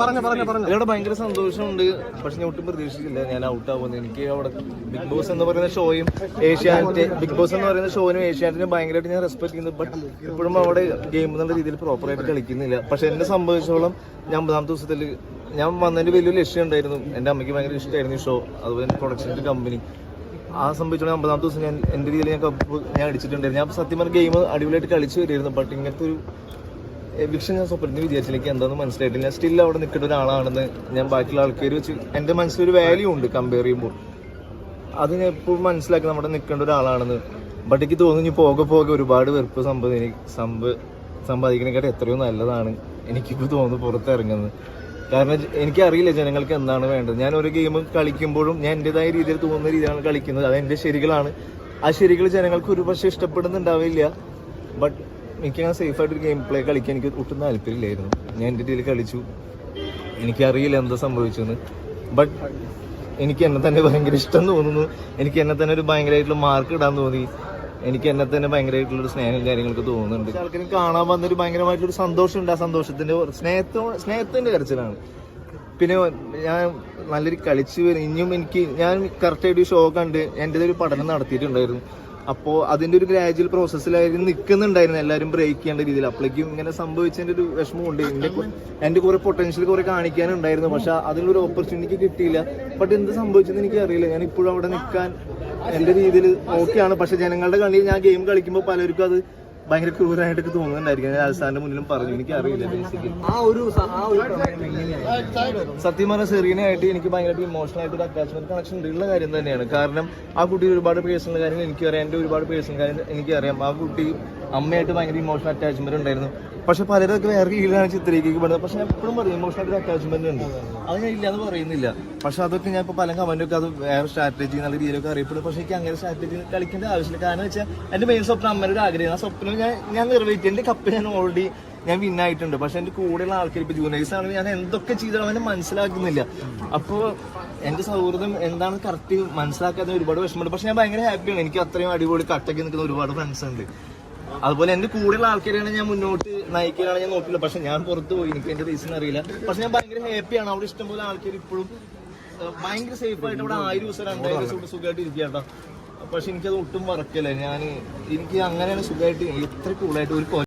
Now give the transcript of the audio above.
അതിലൂടെ ഭയങ്കര സന്തോഷമുണ്ട്. പക്ഷെ ഞാൻ ഒട്ടും പ്രതീക്ഷിച്ചില്ല ഞാൻ ഔട്ട് ആവുമെന്ന്. എനിക്ക് അവിടെ ബിഗ് ബോസ് എന്ന് പറയുന്ന ഷോയും ബിഗ് ബോസ് എന്ന് പറയുന്ന ഷോനും ഏഷ്യാനെറ്റിനും ഭയങ്കരമായിട്ട് ഞാൻ റെസ്പെക്ട് ചെയ്യുന്നു. ബട്ട് ഇപ്പോഴും അവിടെ ഗെയിം എന്നുള്ള രീതിയിൽ പ്രോപ്പറായിട്ട് കളിക്കുന്നില്ല. പക്ഷെ എന്നെ സംബന്ധിച്ചോളം ഞാൻ 50-ാമത്തെ ദിവസത്തിൽ ഞാൻ വന്നതിന്റെ വലിയൊരു ലക്ഷ്യം ഉണ്ടായിരുന്നു. എൻ്റെ അമ്മയ്ക്ക് ഭയങ്കര ഇഷ്ടമായിരുന്നു ഈ ഷോ, അതുപോലെ തന്നെ പ്രൊഡക്ഷൻ്റെ കമ്പനി. ആ സംബന്ധിച്ചോളം 50-ാമത്തെ ദിവസം ഞാൻ എൻ്റെ രീതിയിൽ ഞാൻ അടിച്ചിട്ടുണ്ടായിരുന്നു. ഞാൻ സത്യം പറഞ്ഞ ഗെയിം അടിപൊളിയായിട്ട് കളിച്ചു വരുമായിരുന്നു. ബട്ട് ഇങ്ങനത്തെ ഒരു എവിക്ഷൻ ഞാൻ സ്വപ്നത്തിന് വിചാരിച്ചിലേക്ക് എന്താണെന്ന് മനസ്സിലായിട്ടില്ല. ഞാൻ സ്റ്റിൽ അവിടെ നിൽക്കേണ്ട ഒരാളാണെന്ന് ഞാൻ ബാക്കിയുള്ള ആൾക്കാർ വെച്ച് എൻ്റെ മനസ്സിലൊരു വാല്യൂ ഉണ്ട് കമ്പയർ ചെയ്യുമ്പോൾ. അത് ഞാൻ എപ്പോഴും മനസ്സിലാക്കി നമ്മുടെ നിൽക്കേണ്ട ഒരാളാണെന്ന്. ബട്ട് എനിക്ക് തോന്നുന്നു പോകെ പോകെ ഒരുപാട് വെറുപ്പ് സമ്പാദിക്കുന്നതിനെക്കാട്ട് എത്രയോ നല്ലതാണ് എനിക്കിപ്പോൾ തോന്നുന്നു പുറത്തിറങ്ങുന്നത്. കാരണം എനിക്കറിയില്ല ജനങ്ങൾക്ക് എന്താണ് വേണ്ടത്. ഞാൻ ഒരു ഗെയിം കളിക്കുമ്പോഴും ഞാൻ എൻ്റെതായ രീതിയിൽ തോന്നുന്ന രീതിയിലാണ് കളിക്കുന്നത്. അത് എൻ്റെ ശരികളാണ്. ആ ശരികൾ ജനങ്ങൾക്ക് ഒരു പക്ഷേ ഇഷ്ടപ്പെടുന്നുണ്ടാവില്ല. ബട്ട് എനിക്കങ്ങനെ സേഫായിട്ടൊരു ഗെയിം പ്ലേ കളിക്കാൻ എനിക്ക് ഒട്ടും താല്പര്യമില്ലായിരുന്നു. ഞാൻ എൻ്റെ രീതിയിൽ കളിച്ചു. എനിക്കറിയില്ല എന്താ സംഭവിച്ചെന്ന്. ബട്ട് എനിക്ക് എന്നെ തന്നെ ഭയങ്കര ഇഷ്ടം തോന്നുന്നു. എനിക്ക് എന്നെ തന്നെ ഒരു ഭയങ്കരമായിട്ടുള്ള മാർക്ക് ഇടാൻ തോന്നി. എനിക്ക് എന്നെ തന്നെ ഭയങ്കരമായിട്ടുള്ളൊരു സ്നേഹം കാര്യങ്ങളൊക്കെ തോന്നുന്നുണ്ട്. ആൾക്കാരും കാണാൻ വന്നൊരു ഭയങ്കരമായിട്ടൊരു സന്തോഷമുണ്ട്. ആ സന്തോഷത്തിന്റെ സ്നേഹത്തിന്റെ കരച്ചിലാണ്. പിന്നെ ഞാൻ നല്ലൊരു കളിച്ചു വരും. ഇനിയും ഞാൻ കറക്റ്റായിട്ട് ഷോ കണ്ട് എൻ്റെതൊരു പഠനം നടത്തിയിട്ടുണ്ടായിരുന്നു. അപ്പോൾ അതിൻ്റെ ഒരു ഗ്രാജുവൽ പ്രോസസ്സിലായിരുന്നു നിൽക്കുന്നുണ്ടായിരുന്നു. എല്ലാവരും ബ്രേക്ക് ചെയ്യേണ്ട രീതിയിൽ. അപ്പോഴേക്കും ഇങ്ങനെ സംഭവിച്ചതിൻ്റെ ഒരു വിഷമമുണ്ട്. എൻ്റെ കുറെ പൊട്ടൻഷ്യൽ കുറെ കാണിക്കാനുണ്ടായിരുന്നു. പക്ഷെ അതിനൊരു ഓപ്പർച്യൂണിറ്റി കിട്ടിയില്ല. ബട്ട് എന്ത് സംഭവിച്ചെന്ന് എനിക്കറിയില്ല. ഞാൻ ഇപ്പോഴും അവിടെ നിൽക്കാൻ എൻ്റെ രീതിയിൽ ഓക്കെയാണ്. പക്ഷെ ജനങ്ങളുടെ കണ്ണിൽ ഞാൻ ഗെയിം കളിക്കുമ്പോൾ പലർക്കും അത് ഭയങ്കര ക്രൂരായിട്ടൊക്കെ തോന്നുന്നുണ്ടായിരിക്കും. ഞാൻ ആൽസാറിന്റെ മുന്നിലും പറഞ്ഞു. എനിക്കറിയില്ല ബേസിക്കലി സത്യം പറഞ്ഞ സെറീനയായിട്ട് എനിക്ക് ഭയങ്കരമായിട്ട് ഇമോഷണൽ ആയിട്ട് ഒരു അറ്റാച്ച്മെന്റ് കണക്ഷൻ ഉള്ള കാര്യം തന്നെയാണ്. കാരണം ആ കുട്ടി ഒരുപാട് പേഴ്സണൽ കാര്യങ്ങൾ എനിക്കറിയാം. എൻ്റെ ഒരുപാട് പേഴ്സണൽ കാര്യങ്ങൾ എനിക്കറിയാം. ആ കുട്ടി അമ്മയായിട്ട് ഭയങ്കര ഇമോഷണൽ അറ്റാച്ച്മെന്റ് ഉണ്ടായിരുന്നു. പക്ഷെ പലരൊക്കെ വേറെ രീതിയിലാണ് ചിത്രീകരിക്കപ്പെടുന്നത്. പക്ഷെ ഞാൻ എപ്പോഴും പറയും ഇമോഷണൽ ഒരു അറ്റാച്ച്മെന്റ് ഉണ്ട്. അത് ഞാൻ ഇല്ലാന്ന് പറയുന്നില്ല. പക്ഷെ അതൊക്കെ ഞാൻ ഇപ്പോൾ പല കമന്റൊക്കെ അത് വേറെ സ്ട്രാറ്റജി എന്നുള്ള രീതിയിലൊക്കെ അറിയപ്പെടും. പക്ഷെ എനിക്ക് അങ്ങനെ സ്ട്രാറ്റജി കളിക്കേണ്ട ആവശ്യമില്ല. കാരണം വെച്ചാൽ എൻ്റെ മെയിൻ സ്വപ്നം അമ്മയുടെ ഒരു ആഗ്രഹം. ആ സ്വപ്നം ഞാൻ നിറവേറ്റി. എൻ്റെ കപ്പ് ഞാൻ ഓൾറെഡി വിന്നായിട്ടുണ്ട്. പക്ഷെ എൻ്റെ കൂടെയുള്ള ആൾക്കാർ ഇപ്പോൾ ജൂനിയേഴ്സ് ആണെങ്കിൽ ഞാൻ എന്തൊക്കെ ചെയ്താലും അവനെ മനസ്സിലാക്കുന്നില്ല. അപ്പോൾ എൻ്റെ സൗഹൃദം എന്താണ് കറക്റ്റ് മനസ്സിലാക്കാത്ത ഒരുപാട് വിഷമമുണ്ട്. പക്ഷെ ഞാൻ ഭയങ്കര ഹാപ്പിയാണ്. എനിക്ക് അത്രയും അടിപൊളി കട്ടൊക്കെ നിൽക്കുന്ന ഒരുപാട് ഫ്രണ്ട്സ് ഉണ്ട്. അതുപോലെ എൻ്റെ കൂടെയുള്ള ആൾക്കാരാണ് ഞാൻ മുന്നോട്ട് നയിക്കാനാണ് ഞാൻ നോക്കില്ല. പക്ഷെ ഞാൻ പുറത്ത് പോയി. എനിക്ക് എൻ്റെ റീസൺ അറിയില്ല. പക്ഷെ ഞാൻ ഭയങ്കര ഹാപ്പിയാണ്. അവിടെ ഇഷ്ടംപോലെ ആൾക്കാർ ഇപ്പോഴും ഭയങ്കര സേഫ് ആയിട്ട് അവിടെ 1000 ദിവസം 2000 ദിവസം സുഖമായിട്ട് ഇരിക്കുക. പക്ഷെ എനിക്കത് ഒട്ടും മറക്കില്ല. എനിക്ക് അങ്ങനെയാണ് സുഖമായിട്ട് ഇത്ര കൂളായിട്ട് ഒരു